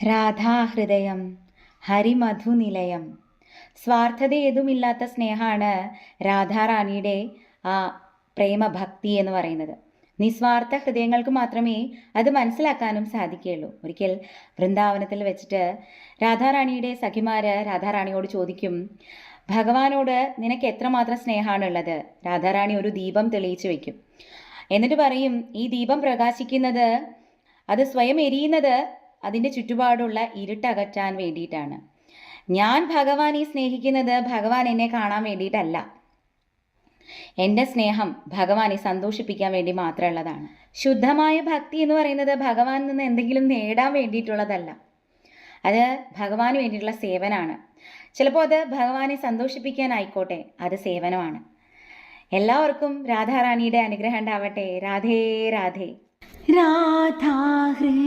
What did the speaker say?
രാധാഹൃദയം ഹരിമധുനിലയം. സ്വാർത്ഥതയേതുമില്ലാത്ത സ്നേഹമാണ് രാധാറാണിയുടെ ആ പ്രേമഭക്തി എന്ന് പറയുന്നത്. നിസ്വാർത്ഥ ഹൃദയങ്ങൾക്ക് മാത്രമേ അത് മനസ്സിലാക്കാനും സാധിക്കുകയുള്ളൂ. ഒരിക്കൽ വൃന്ദാവനത്തിൽ വെച്ചിട്ട് രാധാറാണിയുടെ സഖിമാര് രാധാറാണിയോട് ചോദിക്കും, ഭഗവാനോട് നിനക്ക് എത്രമാത്രം സ്നേഹമാണുള്ളത്? രാധാറാണി ഒരു ദീപം തെളിയിച്ചു വയ്ക്കും. എന്നിട്ട് പറയും, ഈ ദീപം പ്രകാശിക്കുന്നത്, അത് സ്വയം എരിയുന്നത് അതിൻ്റെ ചുറ്റുപാടുള്ള ഇരുട്ടകറ്റാൻ വേണ്ടിയിട്ടാണ്. ഞാൻ ഭഗവാനെ സ്നേഹിക്കുന്നത് ഭഗവാൻ എന്നെ കാണാൻ വേണ്ടിയിട്ടല്ല. എൻ്റെ സ്നേഹം ഭഗവാനെ സന്തോഷിപ്പിക്കാൻ വേണ്ടി മാത്രമുള്ളതാണ്. ശുദ്ധമായ ഭക്തി എന്ന് പറയുന്നത് ഭഗവാനിൽ നിന്ന് എന്തെങ്കിലും നേടാൻ വേണ്ടിയിട്ടുള്ളതല്ല. അത് ഭഗവാന് വേണ്ടിയിട്ടുള്ള സേവനമാണ്. ചിലപ്പോൾ അത് ഭഗവാനെ സന്തോഷിപ്പിക്കാനായിക്കോട്ടെ, അത് സേവനമാണ്. എല്ലാവർക്കും രാധാറാണിയുടെ അനുഗ്രഹം ഉണ്ടാവട്ടെ. രാധേ രാധേ. രാധാഹൃദയം